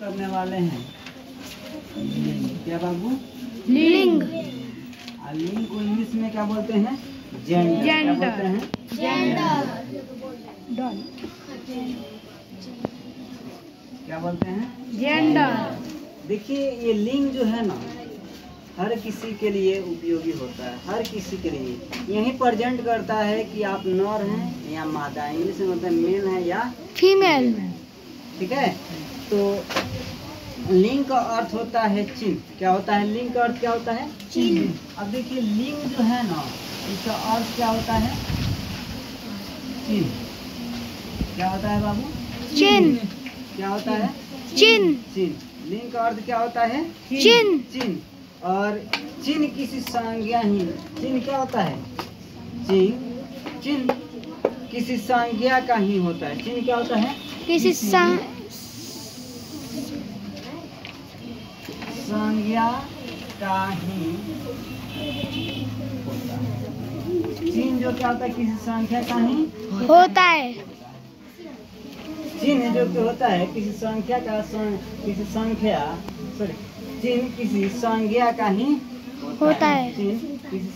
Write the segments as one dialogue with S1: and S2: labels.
S1: करने वाले हैं लिंग। क्या बाबू?
S2: लिंग।
S1: लिंग को इंग्लिश में क्या बोलते हैं? जेंडर। क्या बोलते हैं? क्या बोलते हैं?
S2: जेंडर।
S1: देखिए ये लिंग जो है ना हर किसी के लिए उपयोगी होता है, हर किसी के लिए यही प्रेजेंट करता है कि आप नर हैं या मादा। इंग्लिश में बोलते हैं मेल है या
S2: फीमेल।
S1: ठीक है। तो लिंग का अर्थ होता है चिन्ह। क्या होता है? लिंग का अर्थ क्या होता है? चिन्ह। अब देखिए लिंग जो है ना इसका अर्थ क्या होता है? चिन्ह। क्या होता है बाबू?
S2: चिन्ह।
S1: क्या होता है?
S2: चिन्ह।
S1: चिन्ह। लिंग का अर्थ क्या होता है?
S2: चिन्ह।
S1: चिन्ह। और चिन्ह किसी संज्ञाहीन। चिन्ह क्या होता है? चिन्ह किसी संज्ञा का ही होता है। चिन्ह क्या होता है?
S2: किसी
S1: संज्ञा का ही होता है। चिन्ह जो क्या होता है? किसी संख्या का ही
S2: होता है।
S1: चिन्ह जो क्या होता है? किसी संख्या का किसी संख्या चिन्ह किसी संज्ञा का ही
S2: होता है।
S1: चिन्ह किसी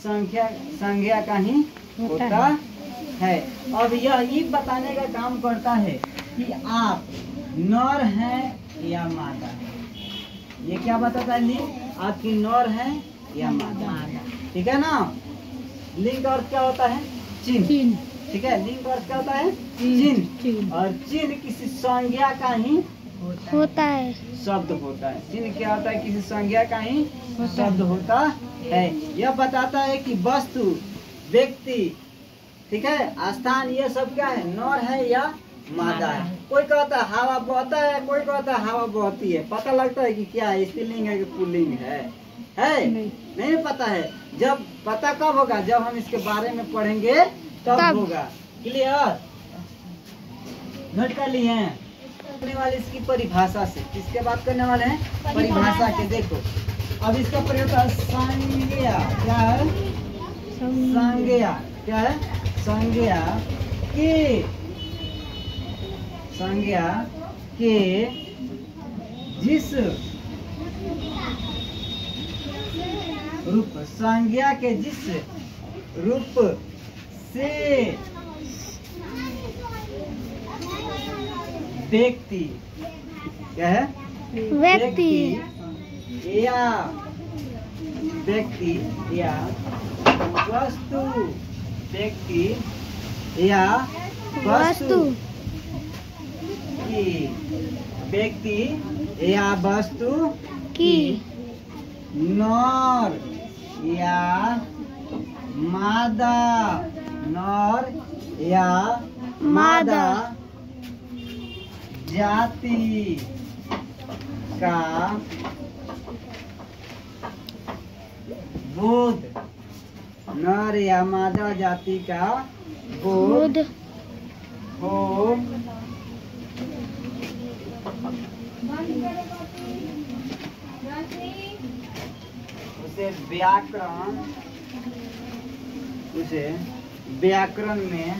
S1: संज्ञा का ही होता है। अब यही बताने का काम करता है कि आप नर हैं या मादा हैं। ये क्या बताता है? लिंग आपकी नर है या मादा। ठीक है ना। लिंग का अर्थ क्या होता है? चिन्ह। ठीक है। लिंग का अर्थ क्या होता है? चिन्ह। और चिन्ह किसी संज्ञा का ही
S2: होता है।
S1: शब्द होता है। चिन्ह क्या होता है? किसी संज्ञा का ही शब्द होता है। यह बताता है कि वस्तु, व्यक्ति, ठीक है, स्थान, ये सब क्या है? नर है या मादा है। कोई कहता है हवा बहता है, कोई कहता है हवा बहती है। पता लगता है कि क्या है? स्त्रीलिंग है कि पुल्लिंग है? नहीं पता है। जब पता कब होगा? जब हम इसके बारे में पढ़ेंगे तब होगा। क्लियर? नोट कर लिए हैं? करने वाले इसकी परिभाषा से। किसके बात करने वाले हैं? परिभाषा के। देखो अब इसका प्रयोग है संज्ञा। क्या है? संज्ञा। क्या है? संज्ञा के जिस रूप, संज्ञा के जिस रूप से व्यक्ति, क्या है? व्यक्ति या वस्तु, व्यक्ति या वस्तु की नर या मादा जाति का बोध, नर या मादा जाति का बोध हो उसे व्याकरण में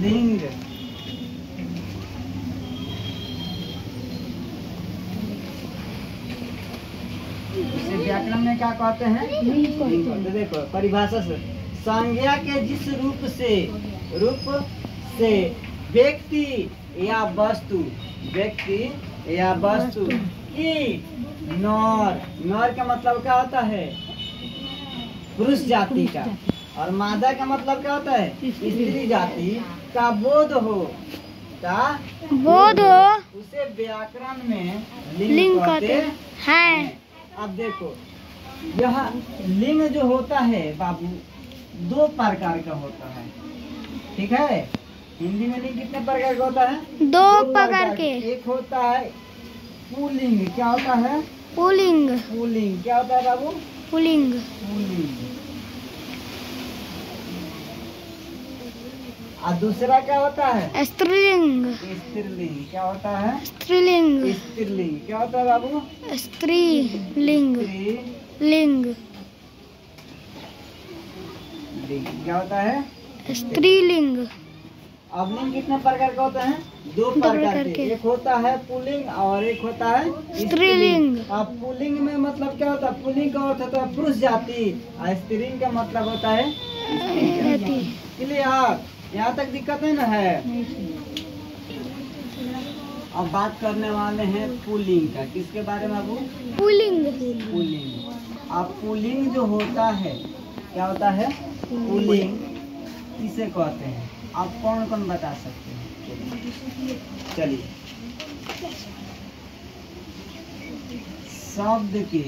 S1: लिंग व्याकरण में क्या कहते हैं? लिंग। देखो परिभाषा से संज्ञा के जिस रूप से व्यक्ति या वस्तु की नर का मतलब क्या होता है? पुरुष जाति का। और मादा का मतलब क्या होता है? स्त्री जाति का बोध हो उसे व्याकरण में लिंग कहते हैं। अब देखो यह लिंग जो होता है बाबू दो प्रकार का होता है। ठीक है। हिंदी में लिंग कितने प्रकार का होता है?
S2: दो प्रकार के।
S1: एक होता है पुल्लिंग। क्या होता है?
S2: पुल्लिंग।
S1: क्या होता है बाबू?
S2: पुल्लिंग।
S1: और दूसरा क्या होता है?
S2: स्त्रीलिंग।
S1: क्या होता है?
S2: स्त्रीलिंग।
S1: क्या होता है बाबू?
S2: स्त्रीलिंग।
S1: क्या होता है?
S2: स्त्रीलिंग।
S1: अब लिंग कितने प्रकार के होते हैं? दो प्रकार के। एक होता है पुल्लिंग और एक होता है
S2: स्त्रीलिंग।
S1: अब पुल्लिंग में मतलब क्या होता है? पुल्लिंग का अर्थ होता है पुरुष जाति और स्त्रीलिंग का मतलब होता है स्त्री जाति। क्लियर? यहाँ तक दिक्कत है ना? है। अब बात करने वाले हैं पुल्लिंग का। किसके बारे में बाबू?
S2: पुल्लिंग।
S1: पुल्लिंग। अब पुल्लिंग जो होता है क्या होता है? पुल्लिंग किसे कहते हैं? आप कौन कौन बता सकते हैं? चलिए, शब्द के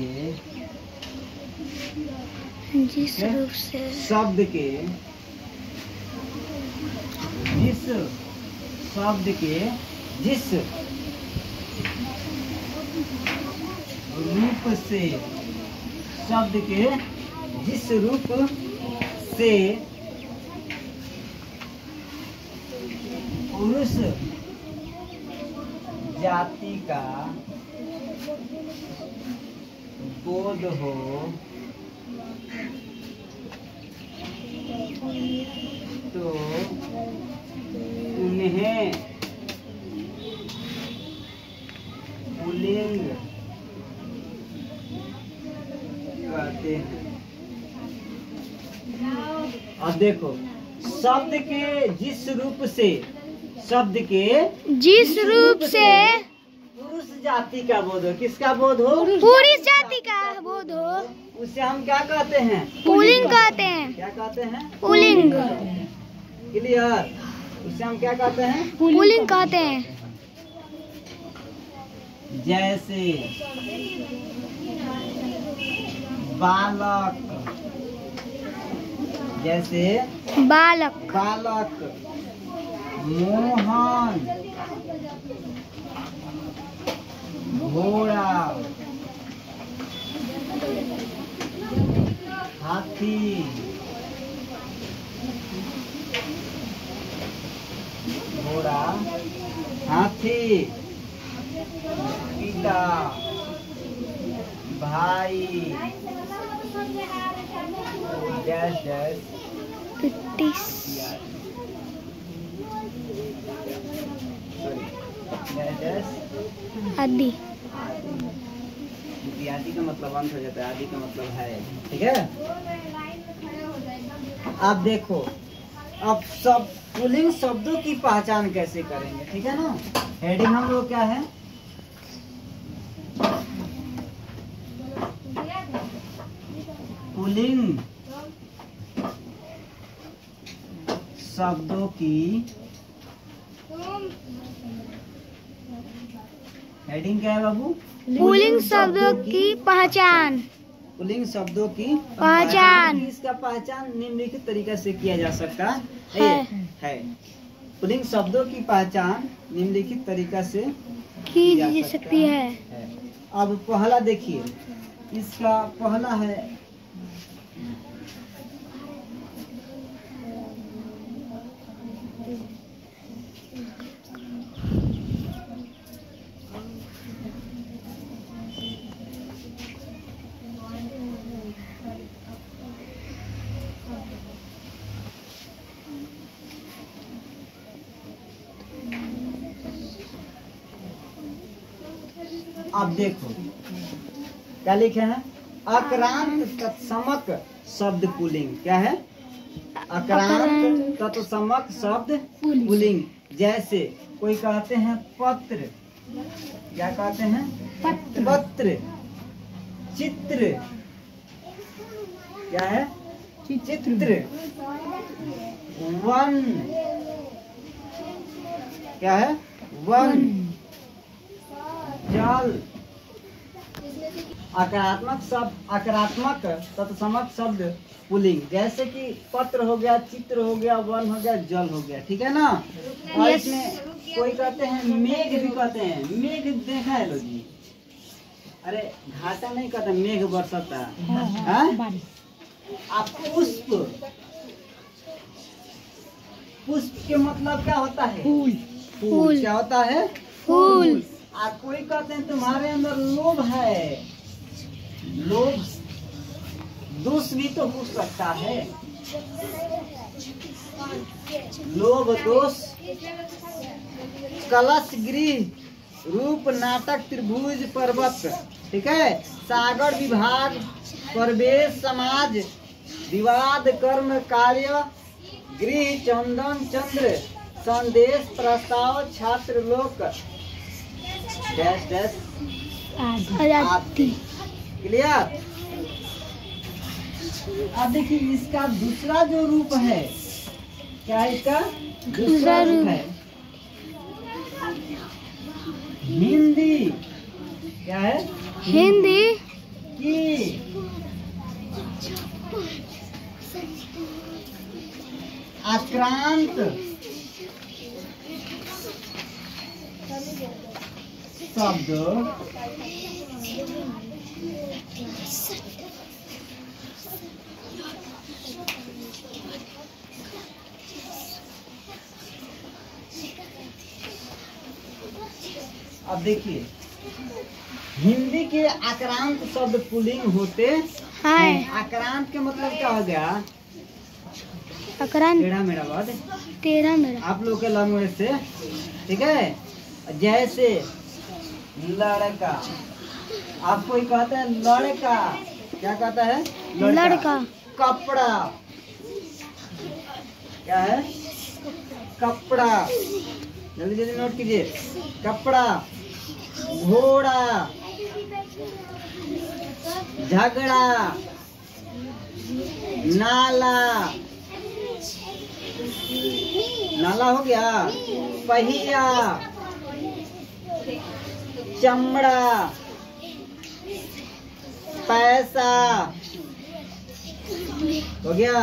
S2: जिस रूप से
S1: शब्द के जिस शब्द के जिस रूप से शब्द के जिस रूप से पुरुष जाति का बोध हो तो उन्हें पुल्लिंग कहते हैं। अब देखो, शब्द के जिस रूप से शब्द के
S2: जिस रूप से
S1: पुरुष जाति का बोध हो। किसका बोध हो?
S2: पुरुष जाति का बोध हो,
S1: उसे हम क्या कहते हैं?
S2: पुल्लिंग कहते हैं।
S1: क्या कहते हैं?
S2: पुल्लिंग।
S1: क्लियर? उसे हम क्या कहते हैं?
S2: पुल्लिंग कहते हैं।
S1: जैसे बालक, जैसे
S2: बालक,
S1: बालक, मोहन, घोड़ा, हाथी, घोड़ा, हाथी, पिता, भाई, डैश डैश,
S2: 50 आदि।
S1: आदि का मतलब अंत हो जाता है, आदि का मतलब है। ठीक है? आप देखो, अब सब पुल्लिंग शब्दों की पहचान कैसे करेंगे? ठीक है ना? हेडिंग हम लोग क्या है? पुल्लिंग शब्दों की हेडिंग क्या है बाबू?
S2: पुल्लिंग शब्दों की पहचान।
S1: पुल्लिंग शब्दों की
S2: पहचान।
S1: इसका पहचान निम्नलिखित तरीके से किया जा सकता है। पुल्लिंग शब्दों की पहचान निम्नलिखित तरीका से
S2: की जा सकती है।
S1: अब पहला देखिए, इसका पहला है आप देखो क्या लिखे हैं? अक्रांत तत्समक शब्द पुल्लिंग। क्या है? अक्रांत तत्समक शब्द पुल्लिंग। जैसे कोई कहते हैं पत्र, क्या कहते हैं? पत्र। चित्र, क्या है? चित्र। वन, क्या है? वन। जल। आक्रात्मक तत्समक शब्द पुल्लिंग। जैसे कि पत्र हो गया, चित्र हो गया, वन हो गया, जल हो गया। ठीक है ना? और इसमें कोई कहते हैं मेघ भी कहते हैं। मेघ देखा है लोग जी? अरे घाटा नहीं कहते, मेघ बरसता है। आप पुष्प, पुष्प के मतलब क्या होता है? फूल। क्या होता है?
S2: फूल।
S1: कोई कहते हैं तुम्हारे अंदर लोभ है। लोभ दोष भी तो हो सकता है। लोभ दोष कलश गृह रूप नाटक त्रिभुज पर्वत, ठीक है। सागर विभाग प्रवेश समाज विवाद कर्म कार्य गृह चंदन चंद्र संदेश प्रस्ताव छात्र लोक डैश डैश आदि। क्लियर। अब देखिए इसका दूसरा जो रूप है, क्या है इसका दूसरा रूप है हिंदी। क्या है?
S2: हिंदी
S1: की आक्रांत शब्द अब देखिए हिंदी के आक्रांत शब्द पुल्लिंग होते हैं। आक्रांत के मतलब क्या हो गया?
S2: आक्रांत
S1: टेढ़ा मेढ़ा बात
S2: तेरा मेरा
S1: आप लोग के लैंग्वेज से, ठीक है। जैसे लड़का, आप कोई कहते हैं लड़का, क्या कहता है?
S2: लड़का।
S1: कपड़ा, क्या है? कपड़ा, जल्दी जल्दी नोट कीजिए। कपड़ा, घोड़ा, झगड़ा, नाला, नाला हो गया। पहिया, चमड़ा, पैसा हो गया।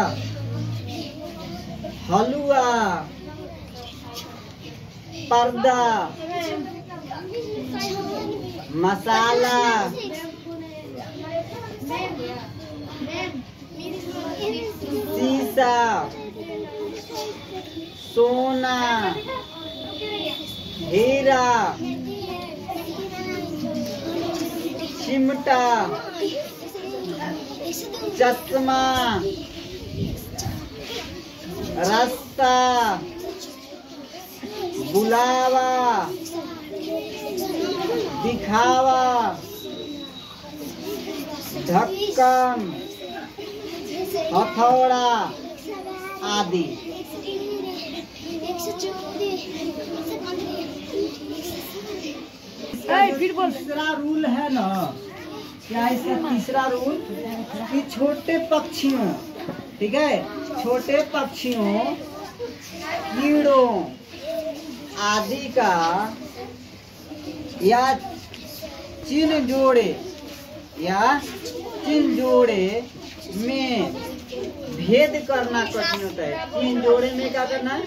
S1: हलवा, पर्दा, मसाला, शीशा, सोना, हीरा, चिमटा, चश्मा, रास्ता, बुलावा, दिखावा, ढक्कन, हथौड़ा आदि। तीसरा रूल है ना, क्या इसका तीसरा रूल कि छोटे पक्षियों, ठीक है, छोटे पक्षियों, कीड़ों आदि का या चिन्ह जोड़े में भेद करना कठिन होता है। चिन्ह जोड़े में क्या करना है?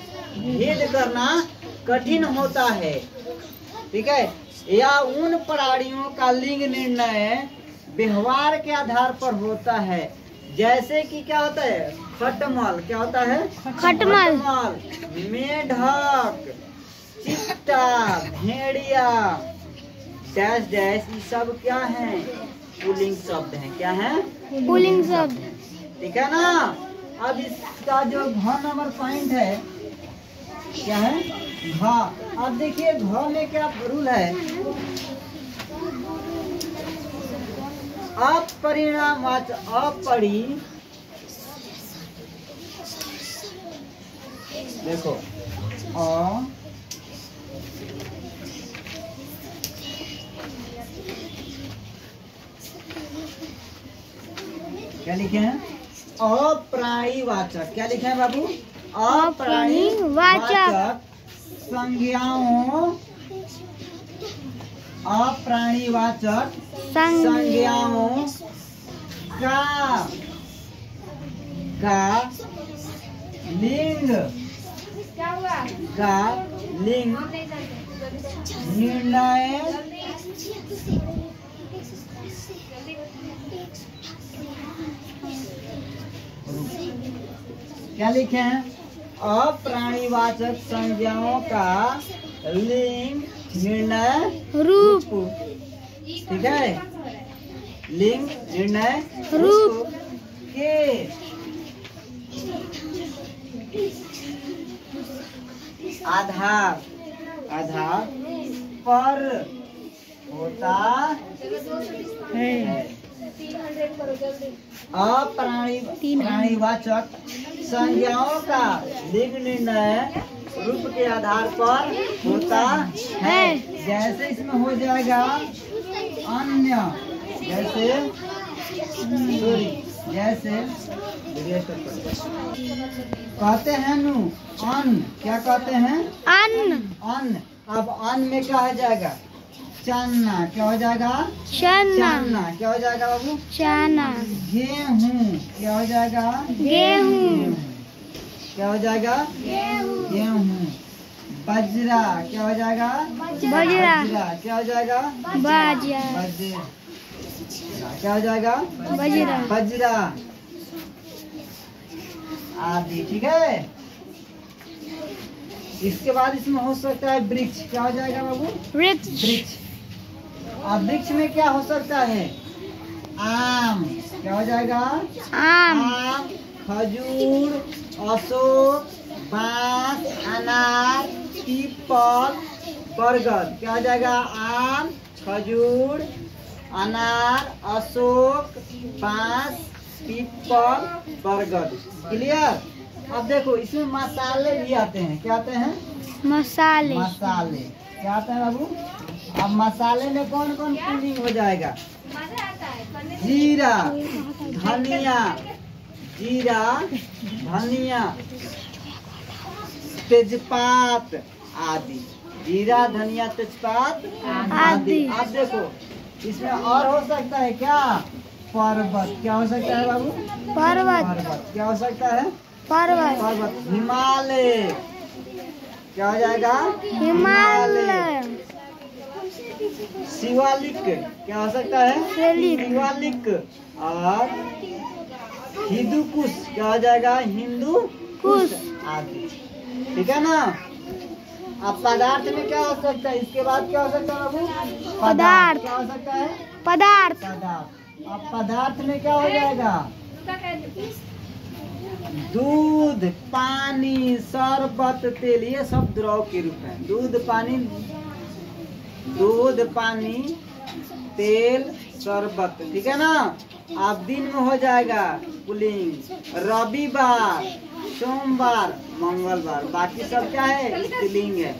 S1: भेद करना कठिन होता है, ठीक है। या उन प्राणियों का लिंग निर्णय व्यवहार के आधार पर होता है। जैसे कि क्या होता है? खटमल, क्या होता है?
S2: खटमल,
S1: मेढक, चिट्टा, भेड़िया, डैश डैश, ये सब क्या है? पुल्लिंग शब्द हैं। क्या है?
S2: पुल्लिंग शब्द,
S1: ठीक है ना। अब इसका जो घ नंबर पॉइंट है, क्या है? घ। अब देखिए घ में क्या रूल है? अपरिणामवाचक, अपरि, देखो क्या लिखे हैं? अप्राणीवाचक। क्या लिखे हैं बाबू? अप्राणीवाचक संज्ञाओं, अप्राणीवाचक संज्ञाओं का लिंग निर्णय क्या लिखे हैं? अप्राणीवाचक संज्ञाओं का लिंग निर्णय रूप, ठीक है। लिंग निर्णय रूप के आधार, आधार पर होता है। प्राणीवाचक संज्ञाओं का लिंग निर्णय रूप के आधार पर होता है। जैसे इसमें हो जाएगा अन्य, जैसे जैसे कहते हैं नु अन्न, क्या कहते हैं?
S2: अन्न।
S1: अन्न। अब अन्न में क्या हो जाएगा? चना। क्या हो जाएगा?
S2: चना।
S1: चना। क्या हो जाएगा बाबू?
S2: चना।
S1: गेहूं। क्या हो जाएगा?
S2: गेहूं।
S1: क्या हो जाएगा? गेहूं। बजरा। क्या हो जाएगा?
S2: बजरा।
S1: क्या हो जाएगा?
S2: बाजरा।
S1: बजरा। क्या हो जाएगा?
S2: बजरा।
S1: बजरा आदि। ठीक है। इसके बाद इसमें हो सकता है वृक्ष। क्या हो जाएगा बाबू?
S2: वृक्ष।
S1: वृक्ष। अब वृक्ष में क्या हो सकता है? आम। क्या हो जाएगा?
S2: आम।
S1: आम, खजूर, अशोक, बांस, अनार, पीपल, बरगद। क्या हो जाएगा? आम, खजूर, अनार, अशोक, बांस, पीपल, बरगद। क्लियर? अब देखो इसमें मसाले भी आते हैं। क्या आते हैं?
S2: मसाले।
S1: मसाले क्या आते हैं बाबू? अब मसाले में कौन कौन पुलिंग हो जाएगा? जीरा, धनिया, जीरा, धनिया, तेजपात आदि। जीरा, धनिया, तेजपात आदि। अब देखो इसमें और हो सकता है क्या? पर्वत। क्या हो सकता है बाबू?
S2: पर्वत।
S1: पर्वत। क्या हो सकता है?
S2: पर्वत।
S1: पर्वत। हिमालय। क्या हो जाएगा?
S2: हिमालय।
S1: शिवालिक। क्या हो सकता है? शिवालिक। और हिंदुकुश। क्या हो जाएगा? हिंदू कुश आदि। ठीक है ना? अब पदार्थ में क्या हो सकता है? इसके बाद क्या हो सकता है बाबू?
S2: पदार्थ।
S1: क्या हो सकता है?
S2: पदार्थ।
S1: पदार्थ। अब पदार्थ में क्या हो जाएगा? दूध, पानी, शरबत, तेल, ये सब द्रव के रूप है। दूध, पानी, तेल, शरबत। ठीक है ना? अब दिन में हो जाएगा पुल्लिंग। रविवार, सोमवार, मंगलवार। बाकी सब क्या है? स्त्रीलिंग है।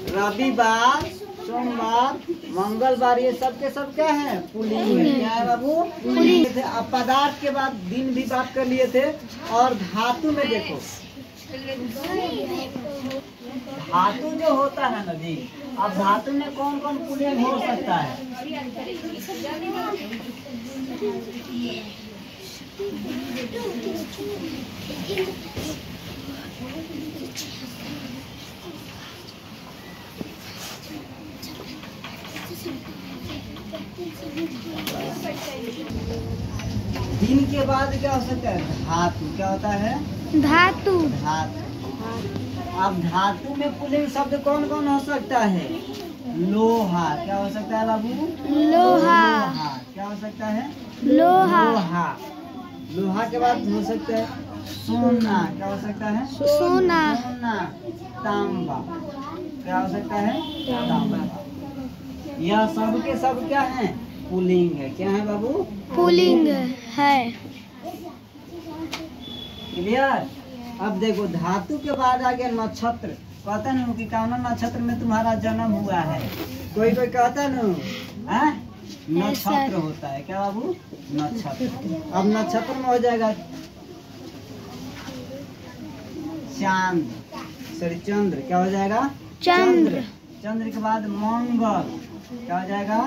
S1: रविवार, सोमवार, मंगलवार, ये सब के सब क्या है? पुल्लिंग है। क्या है बाबू? पुल्लिंग। अब पदार्थ के बाद दिन भी बात कर लिए थे। और धातु में देखो, धातु जो होता है ना जी, अब धातु में कौन कौन पुल्लिंग हो सकता है? दिन के बाद क्या हो सकता है? धातु। क्या होता है?
S2: धातु।
S1: धातु। अब धातु में पुल्लिंग शब्द कौन कौन हो सकता है? लोहा। क्या हो सकता है बाबू?
S2: लोहा।
S1: क्या हो सकता है?
S2: लोहा।
S1: लोहा के बाद हो सकता है सोना। क्या हो सकता है?
S2: सोना।
S1: तांबा। क्या हो सकता है? तांबा। यह सब के सब क्या है? पुल्लिंग है। क्या है बाबू?
S2: पुल्लिंग है।
S1: क्लियर? अब देखो धातु के बाद आ गया नक्षत्र। कहता न कि कौन नक्षत्र में तुम्हारा जन्म हुआ है? कोई कोई कहता न नक्षत्र होता है। क्या बाबू? नक्षत्र। अब नक्षत्र में हो जाएगा चांद, सॉरी चंद्र। क्या हो जाएगा?
S2: चंद्र।
S1: चंद्र के बाद मंगल। क्या हो जाएगा?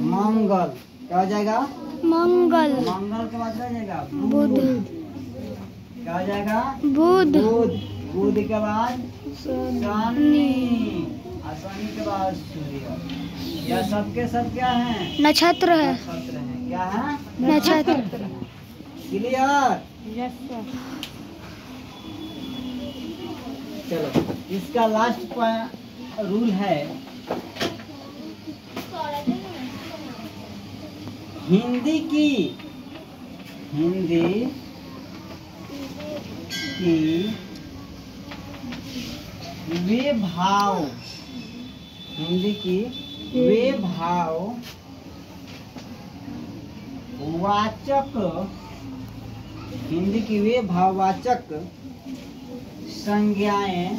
S1: मंगल। क्या हो जाएगा?
S2: मंगल।
S1: मंगल के बाद क्या हो जाएगा?
S2: बुध।
S1: क्या हो जाएगा?
S2: बुध।
S1: बुध के बाद शनि, और शनि के बाद सूर्य। यह सबके सब क्या है?
S2: नक्षत्र है।
S1: नक्षत्र है। क्या है?
S2: नक्षत्र।
S1: क्लियर? चलो इसका लास्ट रूल है, हिंदी की वे भाव, हिंदी की वे भाव वाचक, हिंदी की वे भाववाचक संज्ञाएं,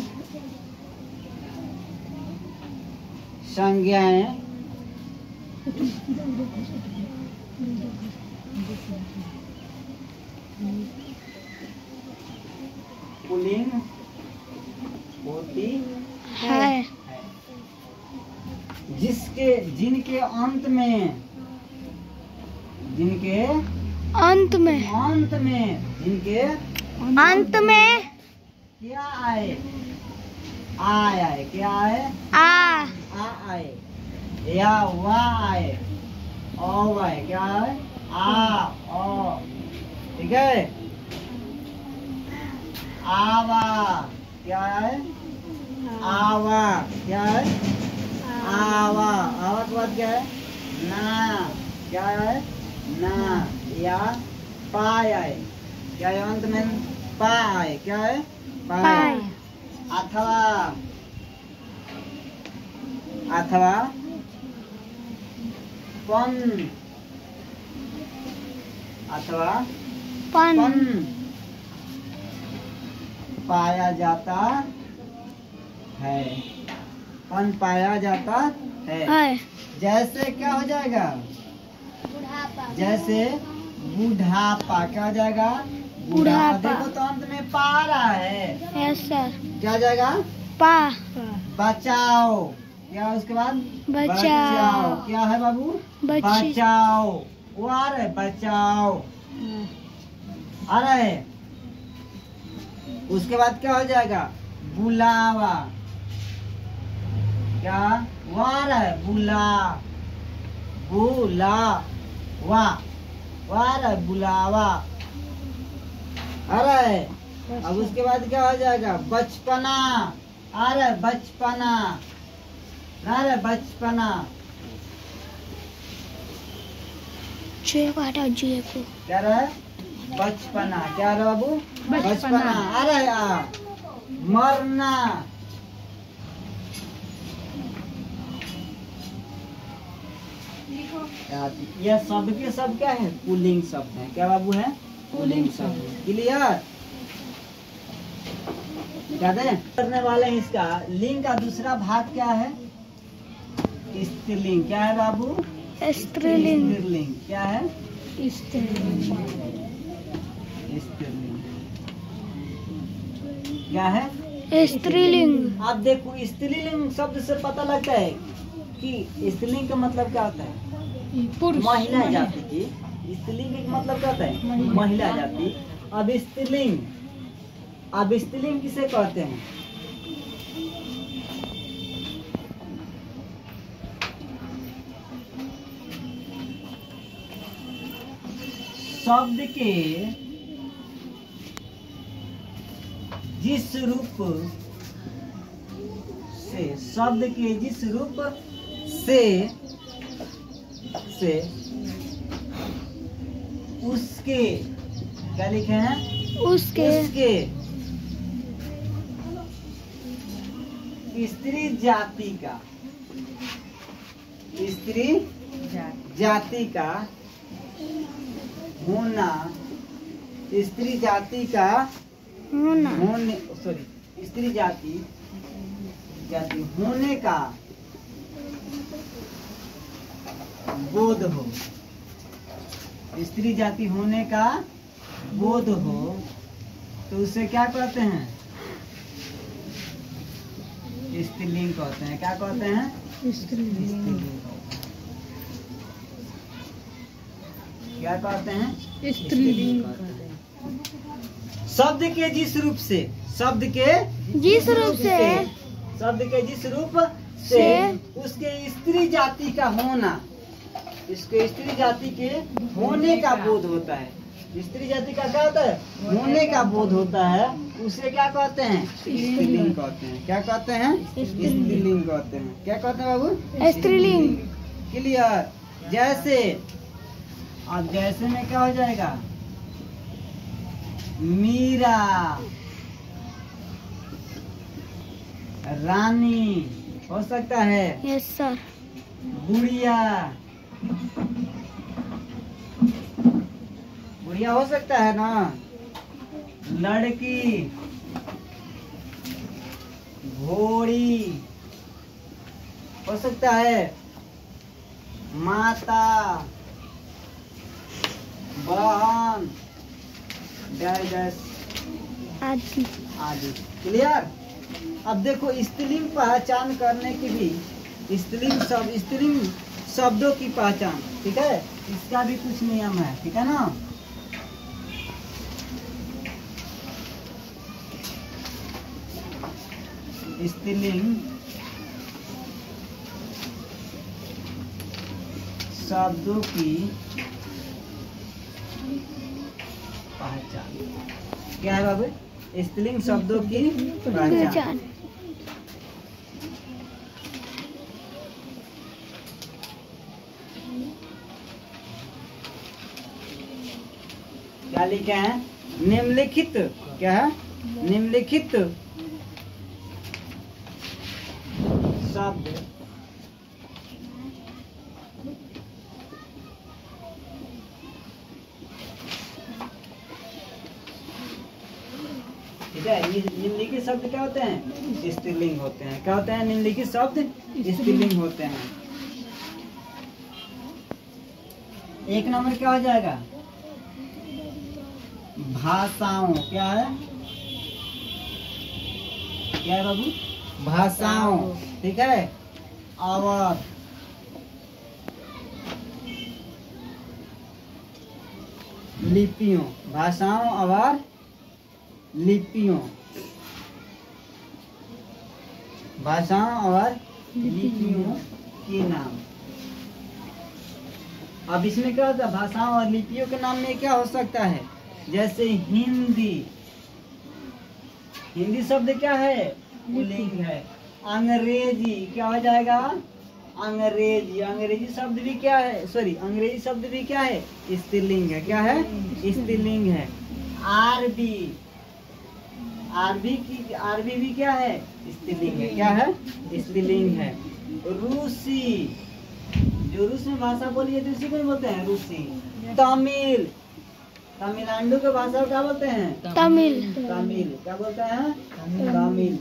S1: संज्ञाएं पुल्लिंग होती
S2: है।
S1: जिसके जिनके अंत में, जिनके
S2: अंत में,
S1: अंत में, जिनके
S2: अंत में
S1: क्या आए, आए आए, क्या आए,
S2: आ
S1: आए, या वाह आए, ओ आए, क्या आए, आ ओ, ठीक है। आवा, क्या है, आवा, क्या है, आवा, आवा के बाद क्या है, ना, क्या है, ना, या पाय आए, क्या है अंत में, पा आए, क्या है, पाय। अथवा, अथवा पन, अथवा
S2: पन
S1: पन पाया जाता है, पन पाया जाता है।
S2: है।
S1: जैसे क्या हो जाएगा, जैसे बुढ़ापा, क्या हो जाएगा, बुढ़ापा।
S2: बुढ़ापा।
S1: देखो तो अंत में पा रहा है,
S2: यस सर।
S1: क्या हो जाएगा,
S2: पा
S1: बचाओ, क्या उसके बाद,
S2: बचाओ।
S1: क्या है बाबू,
S2: बच्ची।
S1: बचाओ, वो आ रहा है, बचाओ आ रहा है। उसके बाद क्या हो जाएगा, बुलावा, क्या वो आ रहा है, बुला, बुला वाह आ रहा है, बुलावा आ रहा है। अब उसके बाद क्या हो जाएगा, बचपना आ रहा है, बचपना आ रहा है, बचपना।
S2: जे को हटाओ, जे को।
S1: क्या रहा है, बचपना, क्या रहा बाबू, बचपना आ रहा है। मरना, यह शब्द के सब क्या है, पुल्लिंग शब्द है, क्या बाबू है, पुल्लिंग शब्द। क्लियर, करने वाले हैं। इसका लिंग का दूसरा भाग क्या है, स्त्रीलिंग, क्या है बाबू,
S2: स्त्रीलिंग।
S1: स्त्रीलिंग, क्या है,
S2: स्त्रीलिंग।
S1: स्त्रीलिंग, क्या है,
S2: स्त्रीलिंग।
S1: आप देखो स्त्रीलिंग शब्द से पता लगता है कि स्त्रीलिंग का मतलब क्या होता है, महिला जाति की। स्त्रीलिंग का मतलब क्या होता है, महिला जाति। अब स्त्रीलिंग, अब स्त्रीलिंग किसे कहते हैं, शब्द के जिस रूप से, शब्द के जिस रूप से उसके, क्या लिखे हैं,
S2: उसके
S1: स्त्री जाति का, स्त्री जाति का होना, स्त्री जाति का
S2: होना,
S1: होने, सॉरी, स्त्री जाति होने का बोध हो, स्त्री जाति होने का बोध हो, तो उसे क्या कहते हैं, स्त्रीलिंग कहते हैं। क्या कहते हैं, स्त्रीलिंग। क्या कहते हैं, स्त्रीलिंग कहते हैं। शब्द के जिस रूप से, शब्द के
S2: जिस रूप से,
S1: शब्द के जिस रूप से उसके स्त्री जाति का होना, इसके स्त्री जाति के होने का बोध होता है। स्त्री जाति का क्या होता है, होने का बोध होता है, उसे क्या कहते हैं, स्त्रीलिंग कहते हैं। क्या कहते हैं, स्त्रीलिंग कहते हैं। क्या कहते हैं बाबू,
S2: स्त्रीलिंग।
S1: क्लियर। जैसे, अब जैसे में क्या हो जाएगा, मीरा, रानी हो सकता है।
S2: Yes sir.
S1: गुड़िया, गुड़िया हो सकता है ना। लड़की, घोड़ी हो सकता है। माता, बहन, डैश डैश
S2: आदि।
S1: आदि। क्लियर। अब देखो स्त्रीलिंग पहचान करने की भी स्त्रीलिंग शब्दों की पहचान, ठीक है, इसका भी कुछ नियम है, ठीक है ना। स्त्रीलिंग शब्दों की पहचान क्या है बाबू? स्त्रीलिंग शब्दों की पहचान। क्या लिखे हैं? निम्नलिखित, क्या है? निम्नलिखित शब्द ठीक है। ये निम्नलिखित शब्द क्या होते हैं? स्त्रीलिंग होते हैं। क्या होते हैं? निम्नलिखित शब्द स्त्रीलिंग होते हैं। एक नंबर क्या हो जाएगा? भाषाओं। क्या है? क्या है बाबू? भाषाओं, ठीक है। और लिपियों, भाषाओं और लिपियों, भाषाओं और लिपियों के नाम। अब इसमें क्या होता है? भाषाओं और लिपियों के नाम में क्या हो सकता है? जैसे हिंदी, हिंदी शब्द क्या है? पुल्लिंग है। अंग्रेजी क्या हो जाएगा? अंग्रेजी, अंग्रेजी शब्द भी क्या है? सॉरी, अंग्रेजी शब्द भी क्या है? स्त्रीलिंग है। क्या है? स्त्रीलिंग है। आरबी, आरबी भी क्या है? स्त्रीलिंग है। क्या है? स्त्रीलिंग है। रूसी, जो रूस में भाषा बोली जाती है उसी को बोलते हैं रूसी। तमिल, तमिलनाडु के भाषा क्या बोलते हैं?
S2: तमिल।
S1: तमिल क्या बोलते हैं? तमिल,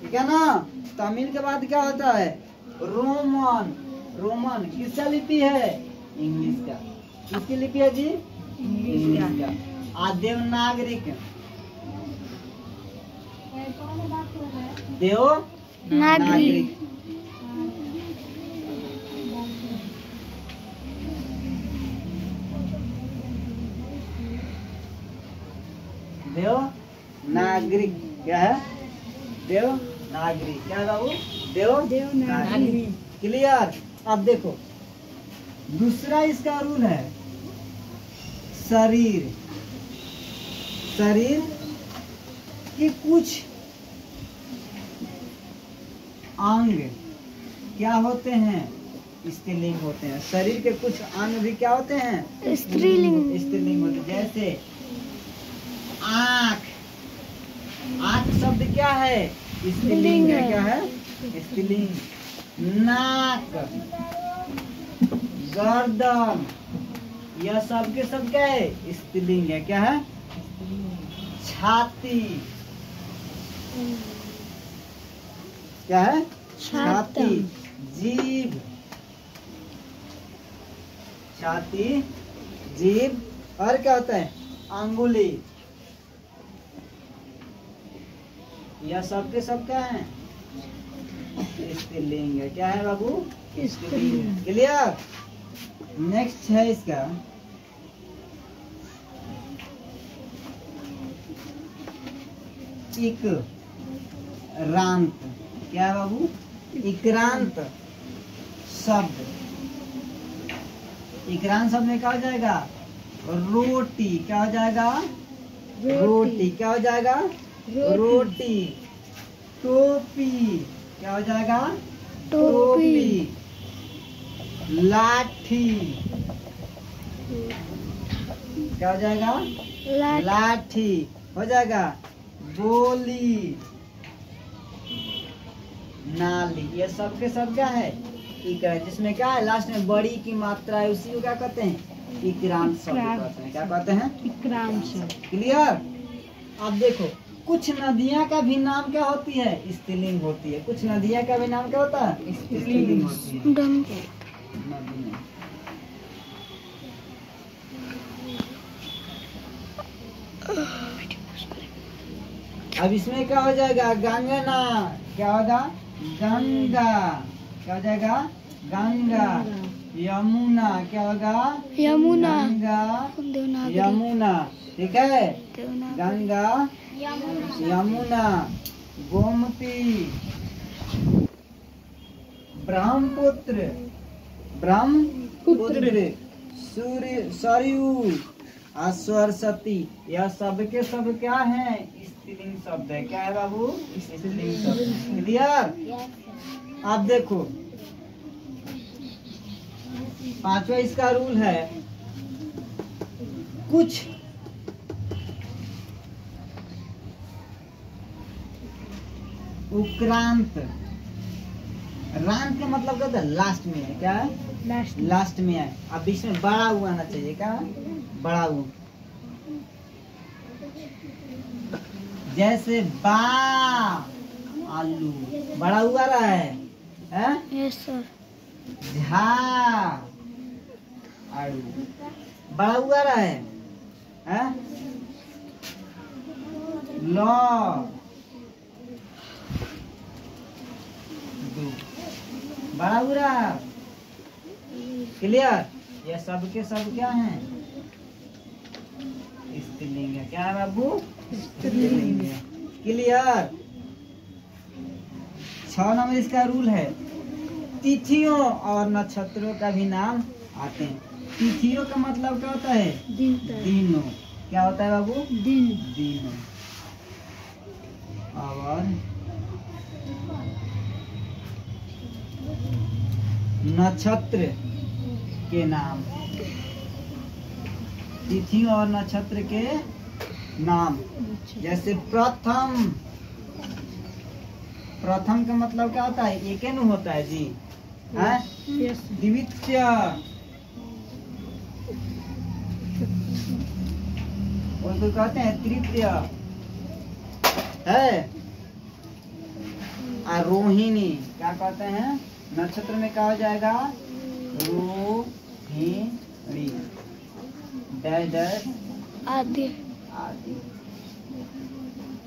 S1: ठीक है ना। तमिल के बाद क्या होता है? रोमन, रोमन किसका लिपि है? इंग्लिश का। किसकी लिपि है जी? इंग्लिश का। देवनागरिक, देवनागरिक, देवनागरिक क्या है? देवनागरिक क्या है बाबू? देवनागरिक। क्लियर। अब देखो दूसरा इसका रूल है शरीर, शरीर के कुछ अंग क्या होते हैं? स्त्रीलिंग होते हैं। शरीर के कुछ अंग भी क्या होते हैं?
S2: स्त्रीलिंग।
S1: स्त्रीलिंग होते हैं। जैसे आँख, आँख शब्द क्या है? स्त्रीलिंग है। क्या है? स्त्रीलिंग। नाक, गर्दन, यह सब के सब क्या है? स्त्रीलिंग है। क्या है? छाती, क्या है? छाती। जीभ, छाती, जीभ, और क्या होता है? अंगुली, यह सब के सब क्या है? स्त्रीलिंग है। क्या है बाबू? स्त्रीलिंग। क्लियर। नेक्स्ट है इसका इक्रांत। क्या है बाबू? इक्रांत शब्द, इक्रांत शब्द में क्या हो जाएगा? रोटी। क्या हो जाएगा? रोटी। क्या हो जाएगा? रोटी। टोपी क्या हो जाएगा? टोपी। लाठी क्या हो जाएगा? लाठी हो जाएगा। गोली, नाली, ये सब के सब क्या है? इकार है, जिसमें क्या है लास्ट में बड़ी की मात्रा है, उसी को क्या कहते हैं? इक्रांत शब्द कहते हैं। क्या कहते हैं?
S2: इक्रांत शब्द।
S1: क्लियर? अब देखो कुछ नदियां का भी नाम क्या होती है? स्त्रीलिंग होती है। कुछ नदियां का भी नाम क्या होता है? स्त्रीलिंग होती है। नदियां। अब इसमें क्या हो जाएगा? गंगना क्या होगा? गंगा। क्या हो जाएगा? गंगा। यमुना क्या होगा?
S2: यमुना।
S1: गंगा यमुना। ठीक है, गंगा यमुना। गोमती, ब्रह्मपुत्र, ब्रह्मपुत्र, सूर्य, सरयू और सरस्वती। यह सब के सब क्या है? स्त्रीलिंग शब्द है। क्या है बाबू? स्त्रीलिंग शब्द। क्लियर? आप देखो पांचवा इसका रूल है, कुछ उक्रांत, रांत का मतलब क्या होता है? लास्ट में है। क्या है? लास्ट में है। अब बीच में बड़ा हुआ आना चाहिए। क्या? बड़ा हुआ। जैसे बा आलू, बड़ा हुआ रहा है,
S2: यस सर।
S1: झा आलू, बड़ा हुआ रहा है, लो दो, बड़ा हुआ। क्लियर? ये सब के सब क्या हैं? स्त्रीलिंग है। क्या है बाबू? स्त्रीलिंग है। क्लियर? 6 नंबर इसका रूल है, तिथियों और नक्षत्रों का भी नाम आते हैं। तिथियों का मतलब क्या होता है? दिनों। क्या होता है बाबू? दिनों। और नक्षत्र के नाम, तिथि और नक्षत्र के नाम। जैसे प्रथम, प्रथम का मतलब क्या होता है? एक न होता है जी, है? द्वितीय, उसको कहते हैं तृतीय, है? और रोहिणी क्या कहते हैं? नक्षत्र में क्या हो जाएगा? रोहिणी, डैश डैश
S2: आदि।
S1: आदि।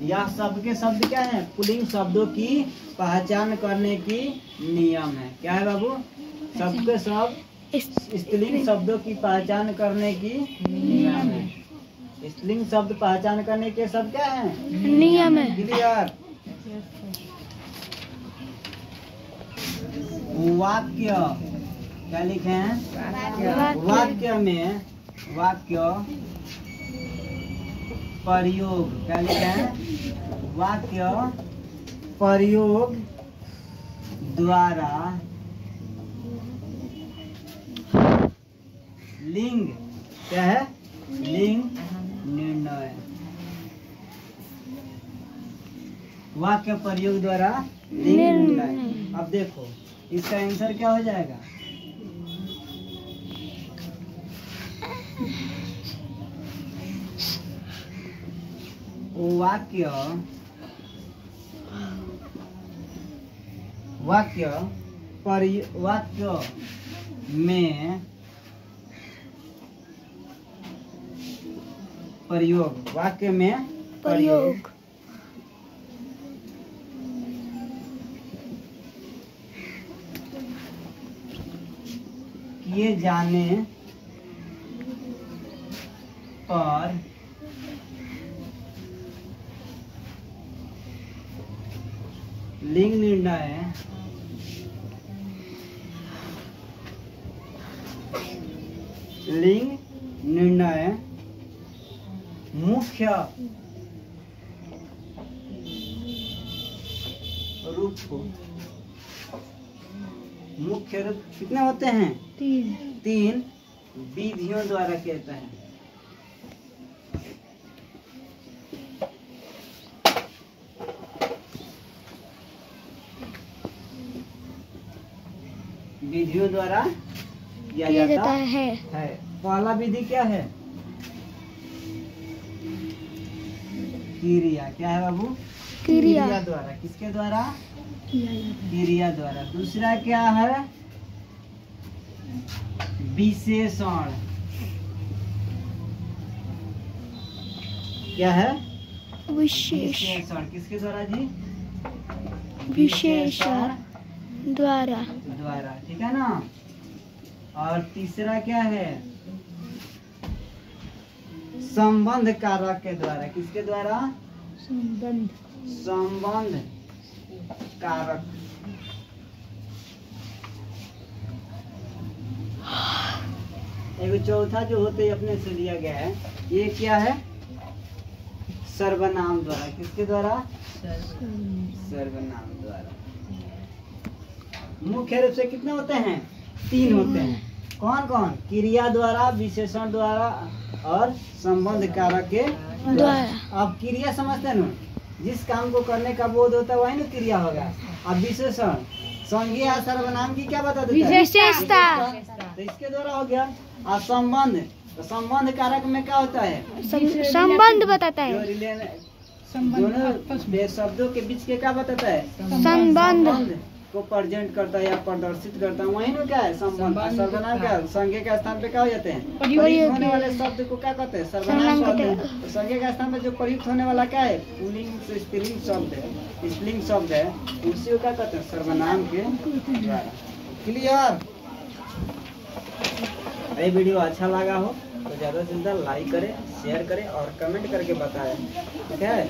S1: यह शब्द के शब्द क्या है? पुल्लिंग शब्दों की पहचान करने की नियम है। क्या है बाबू? शब्द के सब स्त्रीलिंग शब्दों की पहचान करने की नियम है। स्त्रीलिंग शब्द पहचान करने के शब्द क्या है?
S2: नियम है।
S1: क्लियर? वाक्य क्या लिखे हैं? वाक्य में वाक्य प्रयोग क्या लिखे हैं? वाक्य प्रयोग द्वारा लिंग क्या है? लिंग निर्णय। वाक्य प्रयोग द्वारा लिंग निर्णय। अब देखो इसका आंसर क्या हो जाएगा? वाक्य वाक्य में प्रयोग, वाक्य में प्रयोग किए जाने पर लिंग निर्णय मुख्य रूप कितने होते हैं? 3 विधियों द्वारा कहता है। विधियों द्वारा किया
S2: किया
S1: जाता
S2: जाता है।
S1: पहला विधि क्या है? क्रिया। क्या है बाबू?
S2: क्रिया।
S1: द्वारा। किसके द्वारा? क्रिया द्वारा। दूसरा क्या है? विशेषण। क्या है?
S2: विशेषण।
S1: किसके द्वारा जी?
S2: विशेषण द्वारा।
S1: ठीक है ना। और तीसरा क्या है? संबंध कारक के द्वारा। किसके द्वारा? संबंध कारक। एक चौथा जो होते अपने से लिया गया है, ये क्या है? सर्वनाम द्वारा। किसके द्वारा? सर्वनाम द्वारा। मुख्य रूप से कितने होते हैं? 3 होते हैं। कौन कौन? क्रिया द्वारा, विशेषण द्वारा और संबंध कारक के द्वारा। अब क्रिया समझते हैं ना, जिस काम को करने का बोध होता है वही ना क्रिया होगा। अब विशेषण संज्ञा या सर्वनाम की क्या बता देता है?
S2: विशेषता।
S1: तो इसके द्वारा हो गया। और संबंध, तो संबंध कारक में क्या होता है?
S2: संबंध बताता
S1: जो
S2: है।
S1: दोनों शब्दों के बीच के क्या बताता है?
S2: संबंध
S1: को प्रेजेंट करता है या प्रदर्शित करता है, वही ना क्या है? संबंध। सर्वनाम क्या? संज्ञा के स्थान पे क्या हो जाते हैं? प्रयुक्त होने वाले शब्द को क्या कहते हैं? सर्वनाम कहते हैं। तो संज्ञा के स्थान पे जो प्रयुक्त होने वाला क्या है? पुल्लिंग से स्त्रीलिंग शब्द है, स्त्रीलिंग शब्द है, उसी को क्या कहते हैं? सर्वनाम के द्वारा। क्लियर? ये वीडियो अच्छा लगा हो तो ज्यादा से ज्यादा लाइक करें, शेयर करें और कमेंट करके बताएं। ठीक है।